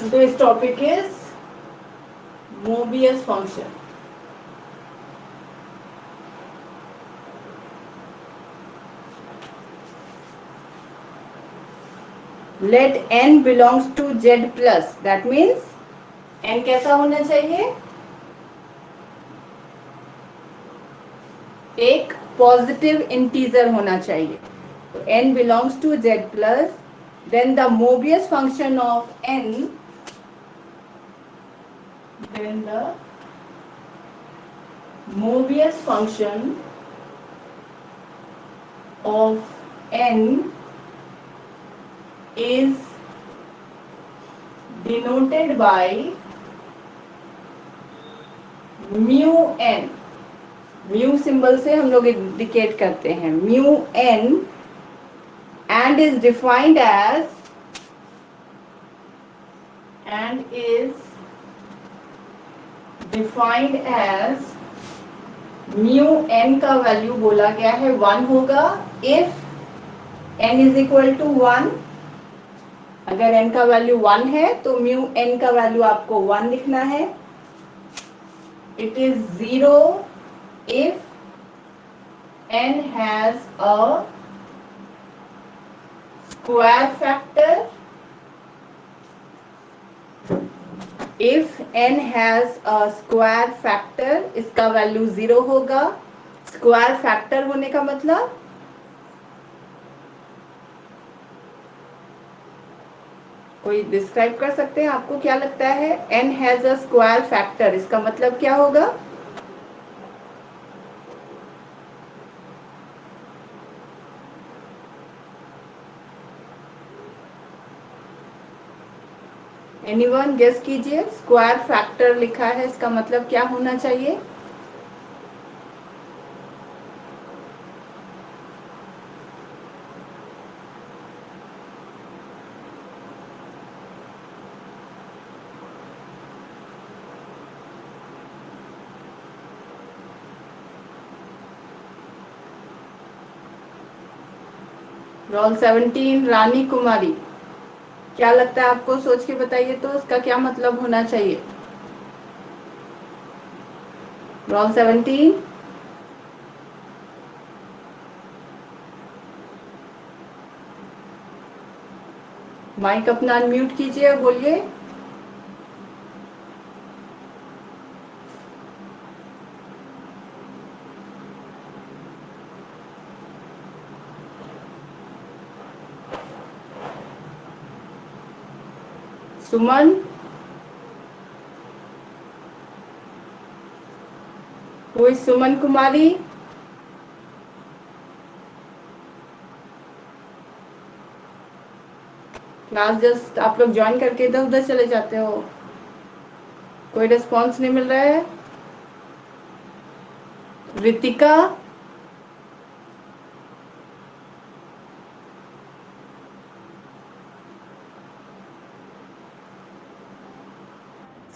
Today's topic is Mobius function. Let n belongs to z plus. That means n कैसा होना चाहिए? एक positive integer होना चाहिए. तो n belongs to z plus. Then the Mobius function of n. Then the Mobius function of n is denoted by mu n. Mu symbol से हम लोग इंडिकेट करते हैं mu N and is defined as mu n का value बोला गया है 1 होगा if n is equal to 1. अगर n का वैल्यू 1 है तो म्यू n का वैल्यू आपको 1 लिखना है. It is 0 if n has a square factor. If n has a square factor, इसका वैल्यू 0 होगा. स्क्वायर फैक्टर होने का मतलब कोई डिस्क्राइब कर सकते हैं? आपको क्या लगता है n has a square factor इसका मतलब क्या होगा? एनीवन गेस कीजिए. स्क्वायर फैक्टर लिखा है इसका मतलब क्या होना चाहिए? रोल 17 रानी कुमारी, क्या लगता है आपको? सोच के बताइए तो इसका क्या मतलब होना चाहिए? रोल 17. माइक अपना अनम्यूट कीजिए और बोलिए. सुमन, कोई सुमन कुमारी? क्लास जस्ट आप लोग ज्वाइन करके इधर उधर चले जाते हो. कोई रिस्पॉन्स नहीं मिल रहा है. रितिका,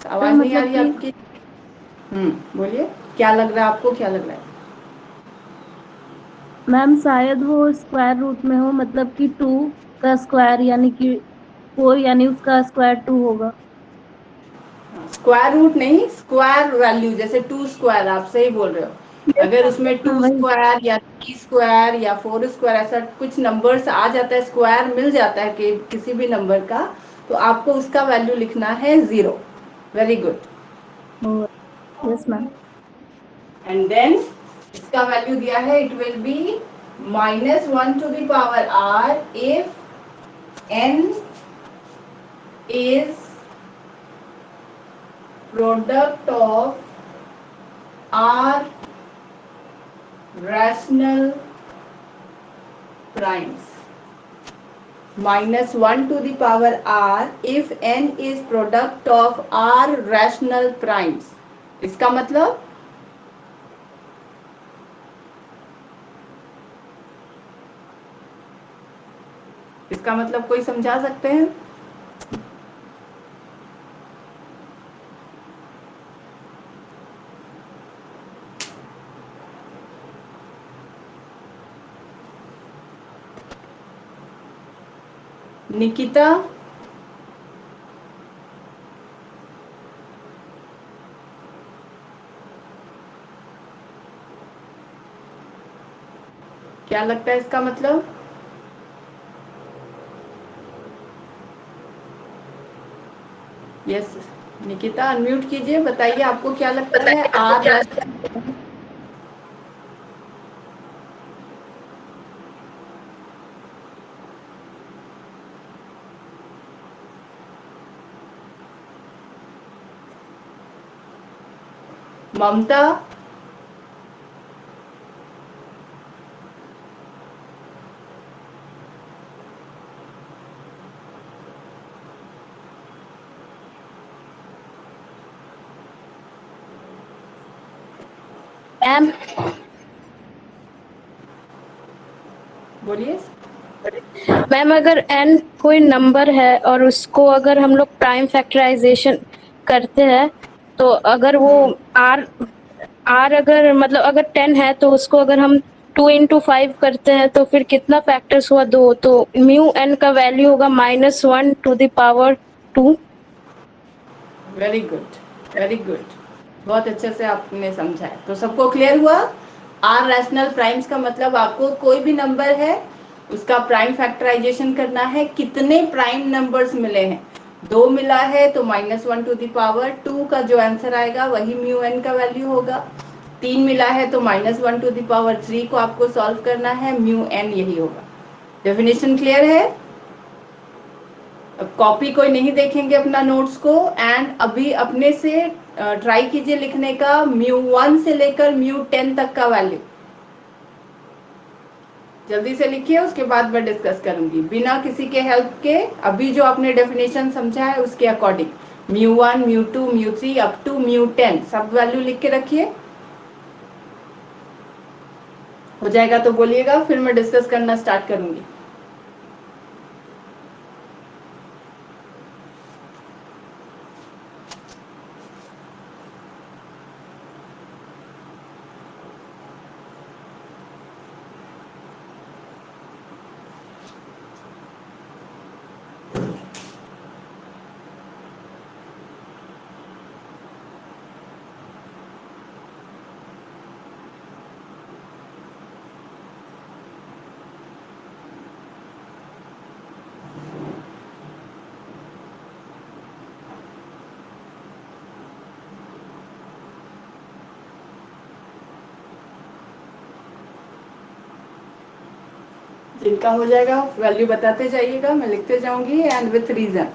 आवाज नहीं आ मतलब रही कि आपकी. बोलिए, क्या लग रहा है आपको? क्या लग रहा है? मैम शायद वो स्क्वायर रूट में हो, मतलब कि 2 का स्क्वायर यानी कि 4 यानी उसका स्क्वायर 2 होगा. स्क्वायर रूट नहीं, स्क्वायर वैल्यू जैसे 2 स्क्वायर. आप सही बोल रहे हो. अगर उसमें 2 वही. स्क्वायर या 3 स्क्वायर या 4 स्क्वायर ऐसा कुछ नंबर्स आ जाता है, स्क्वायर मिल जाता है कि किसी भी नंबर का, तो आपको उसका वैल्यू लिखना है 0. Very good. Yes ma'am. And then इसका वैल्यू दिया है, it will be -1 to the power r if n is product of r rational primes. -1 to the power r if n is product of r rational primes. इसका मतलब कोई समझा सकते हैं? निकिता, क्या लगता है इसका मतलब? यस निकिता अनम्यूट कीजिए, बताइए आपको क्या लगता है आर रैशनल? ममता मैम बोलिए। मैम अगर n कोई नंबर है और उसको अगर हम लोग प्राइम फैक्टराइजेशन करते हैं तो अगर वो r अगर मतलब अगर 10 है तो उसको अगर हम 2 into 5 करते हैं तो फिर कितना फैक्टर्स हुआ 2, तो म्यू n का वैल्यू होगा -1 to the power 2। Very good very good, बहुत अच्छे से आपने समझा है। तो सबको क्लियर हुआ? आर रैशनल प्राइम्स का मतलब आपको कोई भी नंबर है उसका प्राइम फैक्टराइजेशन करना है। कितने प्राइम नंबर्स मिले हैं? 2 मिला है तो -1 टू द पावर 2 का जो आंसर आएगा वही म्यू एन का वैल्यू होगा। 3 मिला है तो -1 टू द पावर 3 को आपको सॉल्व करना है, म्यू एन यही होगा। डेफिनेशन क्लियर है? कॉपी कोई नहीं देखेंगे अपना नोट्स को, एंड अभी अपने से ट्राई कीजिए लिखने का μ1 से लेकर μ10 तक का वैल्यू। जल्दी से लिखिए, उसके बाद मैं डिस्कस करूंगी बिना किसी के हेल्प के। अभी जो आपने डेफिनेशन समझा है उसके अकॉर्डिंग μ1 μ2 μ3 अप टू μ10 सब वैल्यू लिख के रखिए। हो जाएगा तो बोलिएगा, फिर मैं डिस्कस करना स्टार्ट करूंगी। जिनका हो जाएगा वैल्यू बताते जाइएगा, मैं लिखते जाऊंगी एंड विथ रीजन।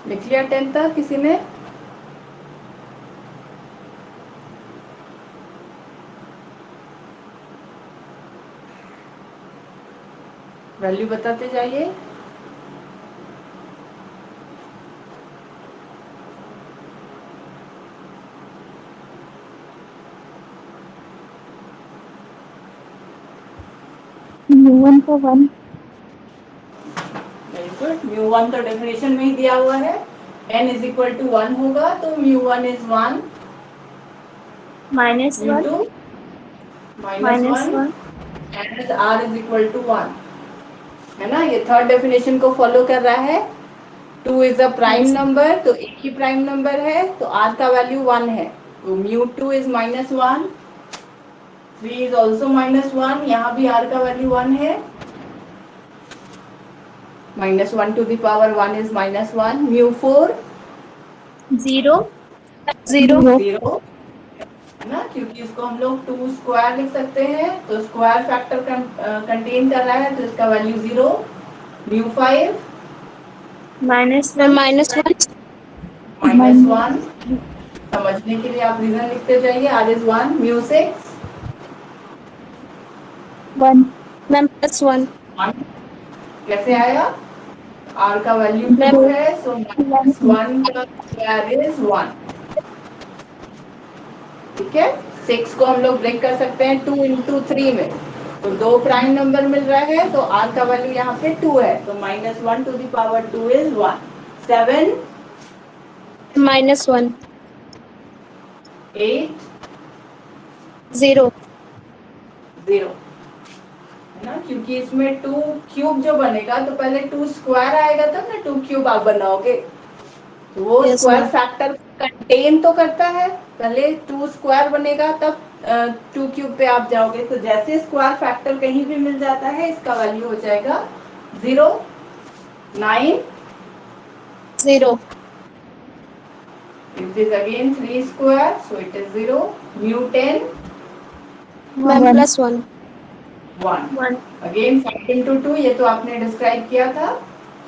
लिख लिया 10 तक किसी ने? वैल्यू बताते जाइए। म्यू1 का 1। वेरी गुड, μ1 तो डेफिनेशन में ही दिया हुआ है, n इज इक्वल टू 1 होगा तो μ1 is 1, -1। μ2 minus minus one one. And R is equal to one, है ना। ये थर्ड डेफिनेशन को फॉलो कर रहा है। 2 is a prime yes. Number, तो एक ही प्राइम नंबर है, तो आर का वैल्यू 1 है, तो mu 2 is minus one. 3 is also minus one, यहाँ भी आर का वैल्यू 1 है। -1 to the power 1 is -1, mu 4 zero. 0 0, है ना, क्योंकि इसको हम लोग 2 स्क्वायर लिख सकते हैं, तो स्क्वायर फैक्टर कंटेन कर रहा है, तो इसका वैल्यू 0। mu 5 माइनस में वन। -1 -1, समझने के लिए आप रीजन लिखते जाइए। r is 1, mu 6 one. Ma'am +1 1, कैसे आया, r का वैल्यू मैम 2 है, सो -1 का स्क्वायर इज 1, ठीक है। 6 को हम लोग ब्रेक कर सकते हैं 2 into 3 में, तो 2 प्राइम नंबर मिल रहा है, तो r का वैल्यू यहाँ पे 2 है, तो -1 to the power 2 is 1। 7 -1 8 0 0, है ना, क्योंकि इसमें 2 क्यूब जो बनेगा, तो पहले 2 स्क्वायर आएगा तब ना 2 क्यूब आप बनाओगे, तो वो yes square ma'am factor contain तो करता है, पहले 2 स्क्वायर बनेगा तब 2 क्यूब पे आप जाओगे, तो जैसे स्क्वायर फैक्टर कहीं भी मिल जाता है, इसका वैल्यू हो जाएगा 0। 9 0 it is again 3 square, so it is 0। mu 10 ma'am one. +1 1, one. again 5 into 2, ये तो आपने डिस्क्राइब किया था,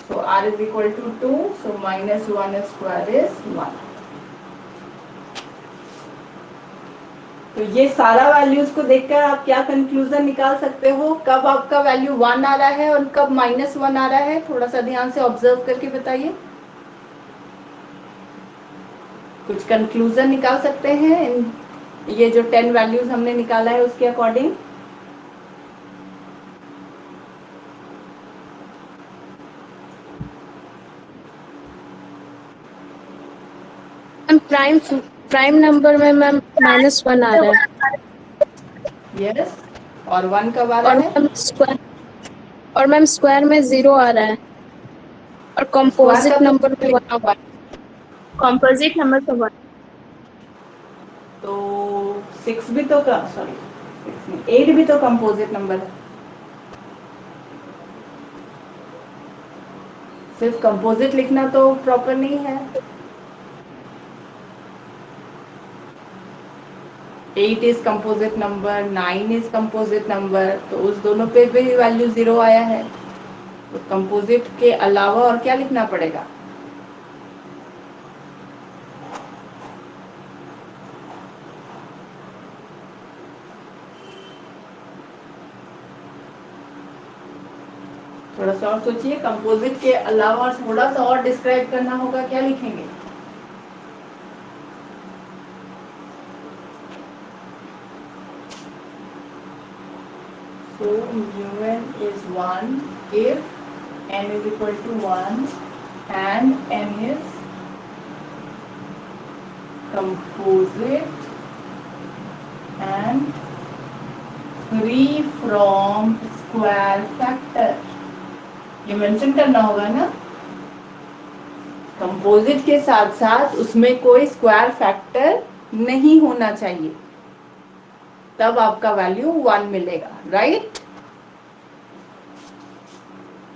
so r is equal to 2, so -1 square is 1। तो ये सारा वैल्यूज को देखकर आप क्या कंक्लूजन निकाल सकते हो, कब आपका वैल्यू 1 आ रहा है और कब -1 आ रहा है, थोड़ा सा ध्यान से ऑब्जर्व करके बताइए। कुछ कंक्लूजन निकाल सकते हैं ये जो 10 वैल्यूज हमने निकाला है उसके अकॉर्डिंग। मैम प्राइम नंबर में मैम -1 आ रहा है, यस, और 1 कब आ रहा और है, मैम स्क्वायर में 0 आ रहा है, और स्क्वायर का कंपोजिट तो नंबर में 1। लिखा हुआ है, कॉम्पोजिट नंबर तो वन। तो 6 भी तो सॉरी 8 भी तो कंपोजिट नंबर है, सिर्फ कंपोजिट लिखना तो प्रॉपर नहीं है। 8 is composite number, 9 is composite number, तो उस दोनों पे भी वैल्यू 0 आया है, तो कंपोजिट के अलावा और क्या लिखना पड़ेगा, थोड़ा सा और सोचिए, कंपोजिट के अलावा थोड़ा सा और डिस्क्राइब करना होगा, क्या लिखेंगे। So un is 1 if n is equal to 1 and n is composite and free from square factor, ये मेंशन करना होगा ना, कंपोजिट के साथ साथ उसमें कोई स्क्वायर फैक्टर नहीं होना चाहिए, तब आपका वैल्यू 1 मिलेगा, right.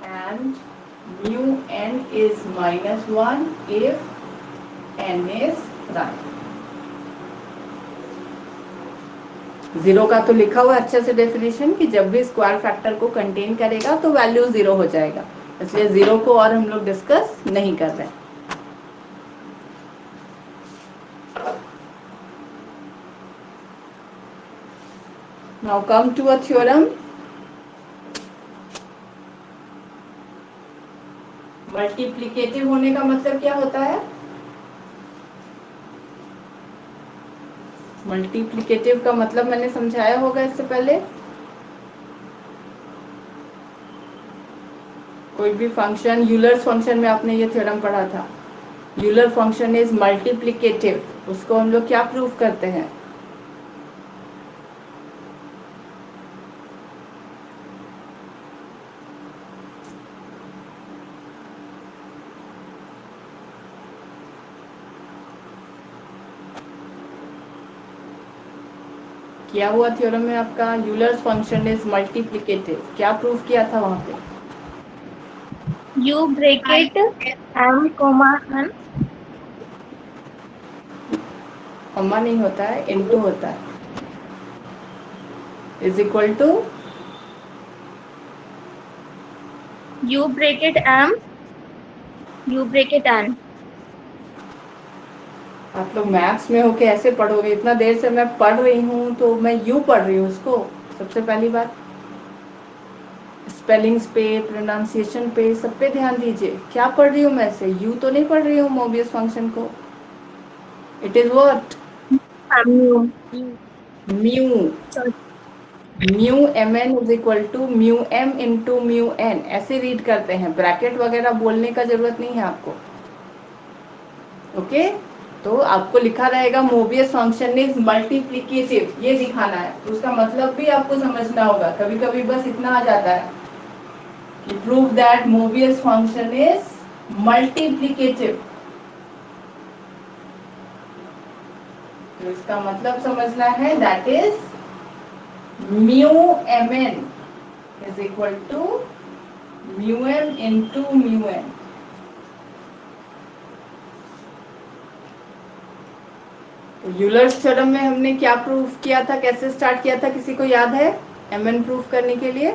And mu n is -1 if n is prime। 0 का तो लिखा हुआ अच्छे से डेफिनेशन कि जब भी स्क्वायर फैक्टर को कंटेन करेगा तो वैल्यू 0 हो जाएगा, इसलिए 0 को और हम लोग डिस्कस नहीं कर रहे हैं। Now come to a theorem। Multiplicative होने का मतलब क्या होता है, मल्टीप्लिकेटिव का मतलब मैंने समझाया होगा इससे पहले, कोई भी फंक्शन, यूलर्स फंक्शन में आपने ये थ्योरम पढ़ा था, यूलर फंक्शन इज मल्टीप्लिकेटिव, उसको हम लोग क्या प्रूव करते हैं, किया हुआ थ्योरम में आपका यूलर्स फंक्शन इज मल्टीप्लिकेटिव, क्या प्रूफ किया था वहां पे? U bracket M comma N comma नहीं होता है, इनटू होता है, is equal to U bracket M U bracket N. आप लोग मैथ्स में होके ऐसे पढ़ोगे? इतना देर से मैं पढ़ रही हूँ तो मैं यू पढ़ रही हूँ उसको। सबसे पहली बात स्पेलिंग्स पे, प्रोनाउंसिएशन पे, सब पे ध्यान दीजिए। क्या पढ़ रही हूँ मैं? से यू तो नहीं पढ़ रही हूँ मोबियस फंक्शन को। It is what? Mu mu. Mu M N is equal to mu M into mu N, ऐसे रीड करते हैं। ब्रैकेट वगैरह बोलने का जरूरत नहीं है आपको। ओके तो आपको लिखा रहेगा मोबियस फंक्शन इज मल्टीप्लिकेटिव, ये दिखाना है। तो उसका मतलब भी आपको समझना होगा। कभी कभी बस इतना आ जाता है कि prove that Mobius function is multiplicative, तो इसका मतलब समझना है that is mu M N is equal to mu M into mu N. Euler's theorem में हमने क्या प्रूफ किया था, कैसे स्टार्ट किया था, किसी को याद है? एम एन प्रूफ करने के लिए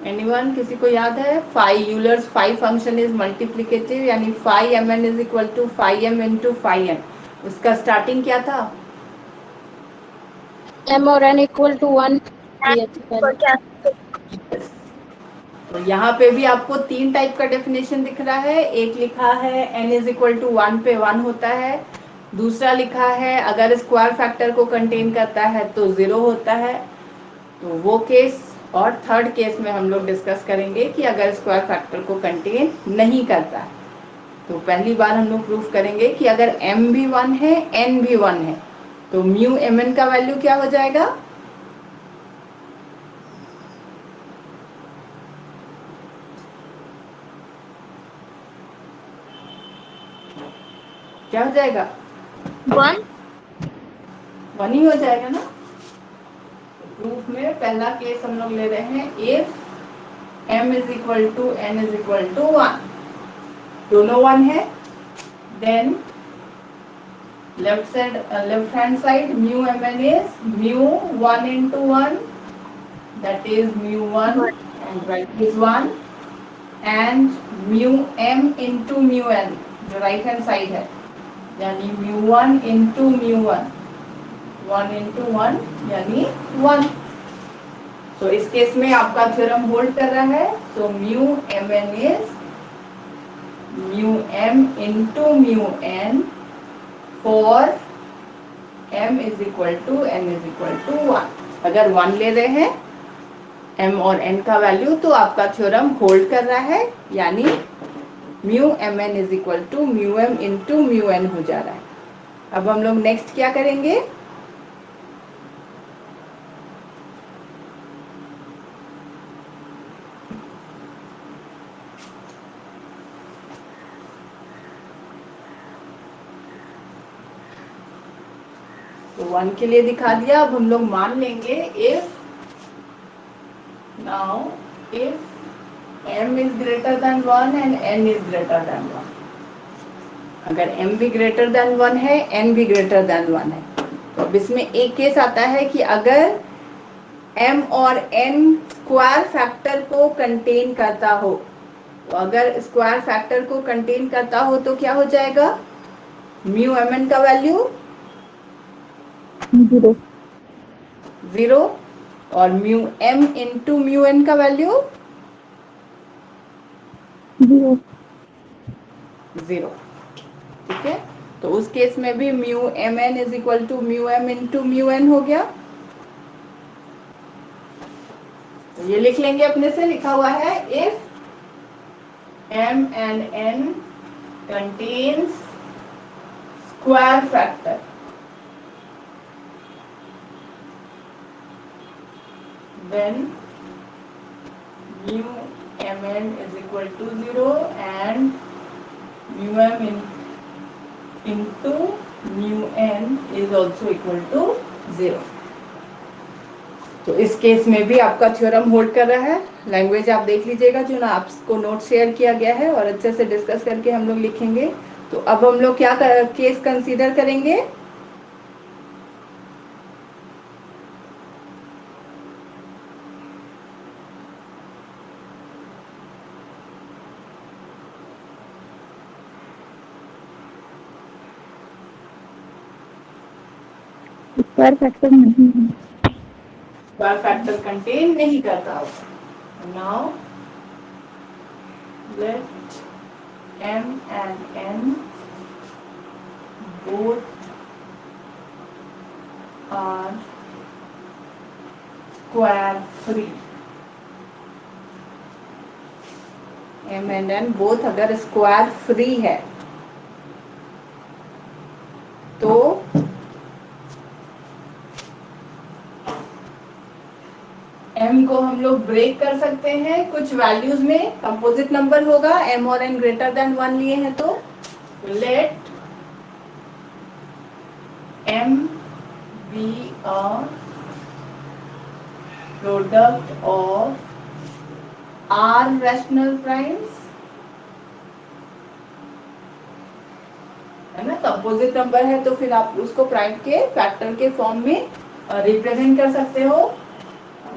एनीवन, किसी को याद है? Phi Euler's phi function is multiplicative, यानी phi M N is equal to phi M into phi N. उसका स्टार्टिंग क्या था? m और n इक्वल टू 1 दिए थे पहले। तो यहाँ पे भी आपको तीन टाइप का डेफिनेशन दिख रहा है। एक लिखा है n इज इक्वल टू 1 पे 1 होता है। दूसरा लिखा है अगर स्क्वायर फैक्टर को कंटेन करता है तो 0 होता है। तो वो केस, और थर्ड केस में हम लोग डिस्कस करेंगे कि अगर स्क्वायर फैक्टर को कंटेन नहीं करता है। तो पहली बार हम लोग प्रूफ करेंगे कि अगर m भी 1 है, n भी 1 है, तो म्यू एम एन का वैल्यू क्या हो जाएगा? क्या हो जाएगा? 1 1 ही हो जाएगा ना। प्रूफ में पहला केस हम लोग ले रहे हैं, if m is equal to n is equal to 1, दोनों 1 है, then left hand side mu M N is mu 1 into 1, that is mu 1 and right is 1, and mu m into mu n जो right hand side है, यानी mu 1 into mu 1, 1 into 1 यानी 1। तो इस case में आपका थ्योरम होल्ड कर रहा है। तो mu M N is mu M into mu N for m is equal to n is equal to 1। अगर 1 ले रहे हैं m और n का वैल्यू तो आपका थ्योरम होल्ड कर रहा है, यानी mu M N is equal to mu M into mu N हो जा रहा है। अब हम लोग नेक्स्ट क्या करेंगे? तो 1 के लिए दिखा दिया। अब हम लोग मान लेंगे if now if m is greater than 1 and n is greater than 1। अगर m भी ग्रेटर देन 1 है, n भी ग्रेटर देन 1 है, तो अब इसमें एक केस आता है कि अगर m और n स्क्वायर फैक्टर को कंटेन करता हो, तो अगर स्क्वायर फैक्टर को कंटेन करता हो तो क्या हो जाएगा? म्यू एम एन का वैल्यू 0 0 और mu m into mu n का वैल्यू 0 0। ठीक है, तो उस केस में भी mu M N is equal to mu M into mu N हो गया। तो ये लिख लेंगे, अपने से लिखा हुआ है if m and n contains square factor, then mu mn is equal to 0 and mu m into mu n is also equal to 0. तो इस केस में भी आपका थ्योरम होल्ड कर रहा है. लैंग्वेज आप देख लीजिएगा जो ना आपको नोट शेयर किया गया है और अच्छे से डिस्कस करके हम लोग लिखेंगे. तो अब हम लोग क्या केस कंसीडर करेंगे. स्क्वायर फैक्टर नहीं है. स्क्वायर फैक्टर कंटेन नहीं करता होगा. Now let m and n both are square free. m and n both अगर स्क्वायर फ्री है तो m को हम लोग ब्रेक कर सकते हैं कुछ वैल्यूज में. कंपोजिट नंबर होगा. m और n ग्रेटर देन 1 लिए हैं तो late m be a product of r rational primes. है ना. कंपोजिट नंबर है तो फिर आप उसको प्राइम के फैक्टर के फॉर्म में रिप्रेजेंट कर सकते हो.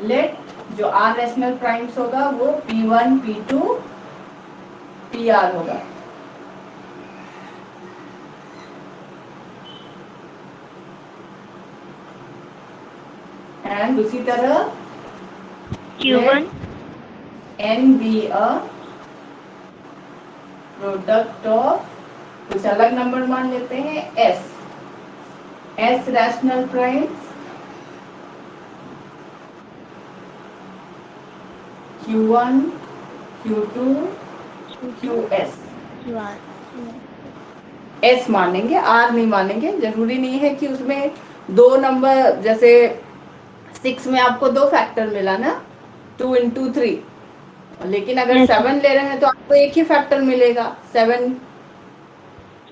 लेट जो आर रैशनल प्राइम्स होगा वो p1 p2 pr होगा. एंड उसी तरह Q1 n be a product of कुछ अलग नंबर मान लेते हैं s rational primes q1 q2 qs. QR s मानेंगे, r नहीं मानेंगे. जरूरी नहीं है कि उसमें दो नंबर, जैसे 6 में आपको दो फैक्टर मिला ना 2 into 3, लेकिन अगर Yes. 7 ले रहे हैं तो आपको एक ही फैक्टर मिलेगा 7.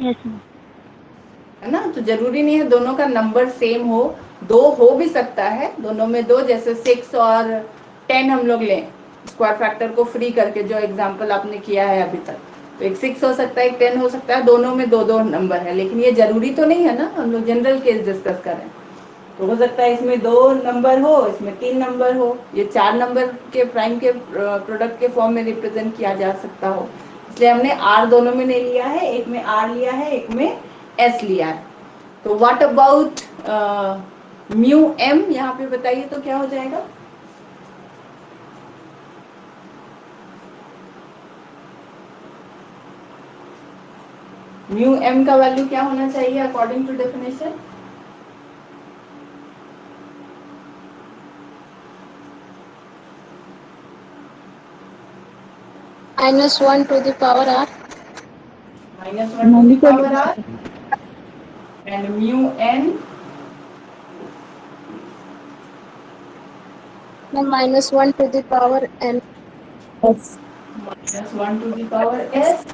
yes है ना. तो जरूरी नहीं है दोनों का नंबर सेम हो. दो हो भी सकता है, दोनों में दो. जैसे 6 और 10 हम लोग लें स्क्वायर फैक्टर को फ्री करके, जो एग्जांपल आपने किया है अभी तक, तो एक 6 हो सकता है, एक 10 हो सकता है. दोनों में दो दो नंबर है, लेकिन ये जरूरी तो नहीं है ना. हम लोग जनरल केस डिस्कस करें तो हो सकता है इसमें 2 नंबर हो, इसमें 3 नंबर हो. ये 4 नंबर के प्राइम के प्रोडक्ट के फॉर्म में रिप्रेजेंट किया जा सकता हो. इसलिए हमने r दोनों में नहीं लिया है. एक में r लिया है, एक में s लिया है. तो व्हाट अबाउट म्यू m यहाँ पे बताइए तो क्या हो जाएगा. म्यू m का वैल्यू क्या होना चाहिए according to definition. -1 to the power r. -1 to the power r and mu n -1 to the power n. -1 to the power s.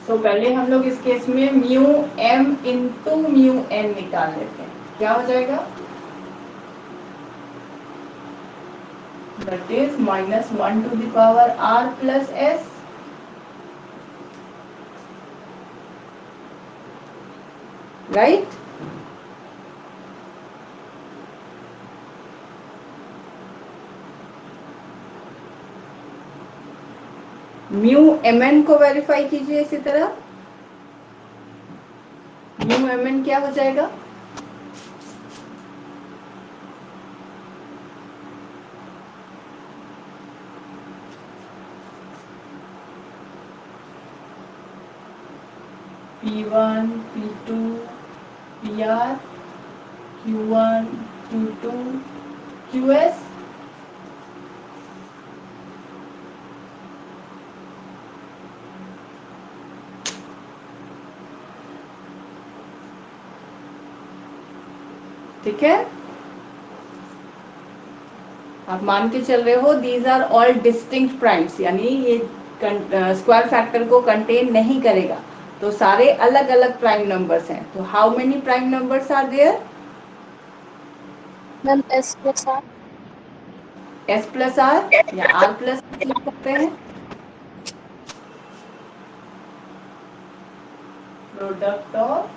तो पहले हम लोग इस केस में mu m into mu n निकाल लेते हैं. क्या हो जाएगा. That is -1 to the power r plus s right. Mu mn को वेरीफाई कीजिए. इसी तरह म्यू mn क्या हो जाएगा. p1 p2 pr q1 q2 qs. ठीक है. आप मान के चल रहे हो these are all distinct primes, यानी ये स्क्वायर फैक्टर को कंटेन नहीं करेगा, तो सारे अलग अलग प्राइम नंबर्स हैं। तो how many prime numbers are there? Ma'am S plus R. S plus R या आर प्लस लिख सकते हैं। Product of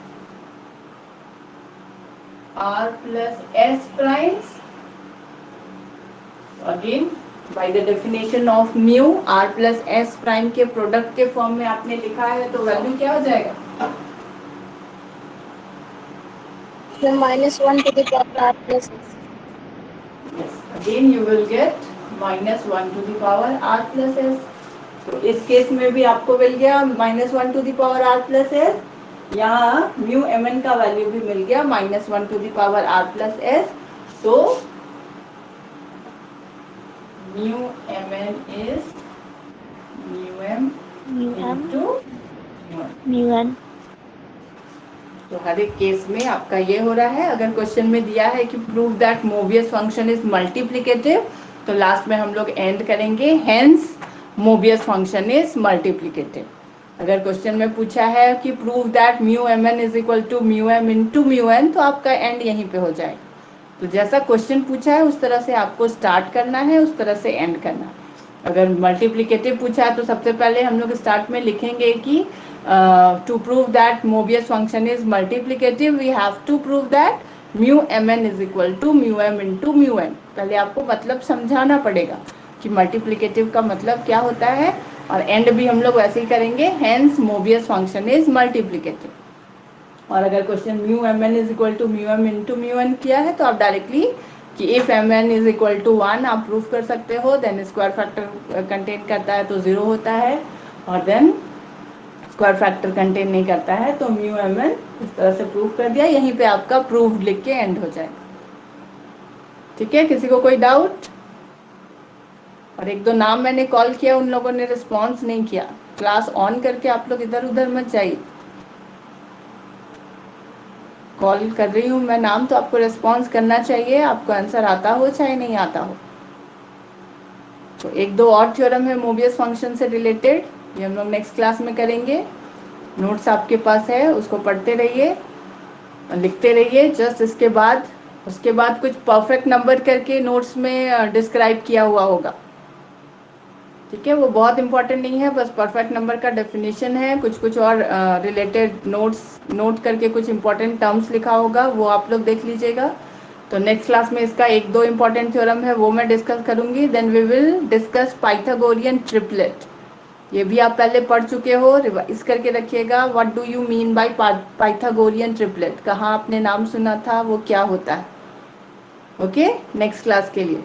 R plus S primes, again by the definition of mu R plus S prime के product के form में आपने लिखा है, तो वैल्यू क्या हो जाएगा? -1 to the power r plus s। Yes, again you will get -1 to the power r plus s। तो इस केस में भी आपको मिल गया -1 to the power r plus s, यहाँ म्यू mn का वैल्यू भी मिल गया -1 to the power r plus s। तो mu mn is mu m into mu N. तो हर एक केस में आपका ये हो रहा है। अगर क्वेश्चन में दिया है कि prove that Mobius function is multiplicative, तो लास्ट में हम लोग एंड करेंगे hence Mobius function is multiplicative. अगर क्वेश्चन में पूछा है कि prove that mu M N is equal to mu M into mu N, तो आपका एंड यहीं पे हो जाएगा। तो जैसा क्वेश्चन पूछा है उस तरह से आपको स्टार्ट करना है, उस तरह से एंड करना है। अगर मल्टीप्लिकेटिव पूछा है तो सबसे पहले हम लोग स्टार्ट में लिखेंगे कि to prove that Mobius function is multiplicative, we have to prove that mu mn is equal to mu m into mu n। पहले आपको मतलब समझाना पड़ेगा कि मल्टीप्लिकेटिव का मतलब क्या होता है, और एंड भी हम लोग वैसे ही करेंगे, hence Mobius function is multiplicative। और अगर question mu mn is equal to mu m into mu n किया है, तो आप डायरेक्टली कि if mn is equal to 1 आप प्रूव कर सकते हो, देन स्क्वायर फैक्टर कंटेन करता है तो 0 होता है, और देन स्क्वायर फैक्टर कंटेन नहीं करता है तो म्यू एम एन इस तरह से प्रूव कर दिया। यहीं पे आपका प्रूव लिख के एंड हो जाएगा। ठीक है, किसी को कोई डाउट? और एक दो नाम मैंने कॉल किया, उन लोगों ने रिस्पॉन्स नहीं किया। क्लास ऑन करके आप लोग इधर उधर मत जाइए। कॉल कर रही हूँ मैं नाम, तो आपको रिस्पॉन्स करना चाहिए, आपको आंसर आता हो चाहे नहीं आता हो। तो एक दो और थ्योरम है मोबियस फंक्शन से रिलेटेड, ये हम लोग नेक्स्ट क्लास में करेंगे। नोट्स आपके पास है, उसको पढ़ते रहिए, लिखते रहिए। जस्ट उसके बाद कुछ परफेक्ट नंबर करके नोट्स में डिस्क्राइब किया हुआ होगा। ठीक है, वो बहुत इंपॉर्टेंट नहीं है, बस परफेक्ट नंबर का डेफिनेशन है। कुछ और रिलेटेड नोट करके कुछ इंपॉर्टेंट टर्म्स लिखा होगा, वो आप लोग देख लीजिएगा। तो नेक्स्ट क्लास में इसका एक दो इंपॉर्टेंट थ्योरम है, वो मैं डिस्कस करूंगी। Then we will discuss Pythagorean triplet, ये भी आप पहले पढ़ चुके हो, रिवाइज करके रखिएगा। What do you mean by Pythagorean triplet, कहाँ आपने नाम सुना था, वो क्या होता है। ओके, नेक्स्ट क्लास के लिए।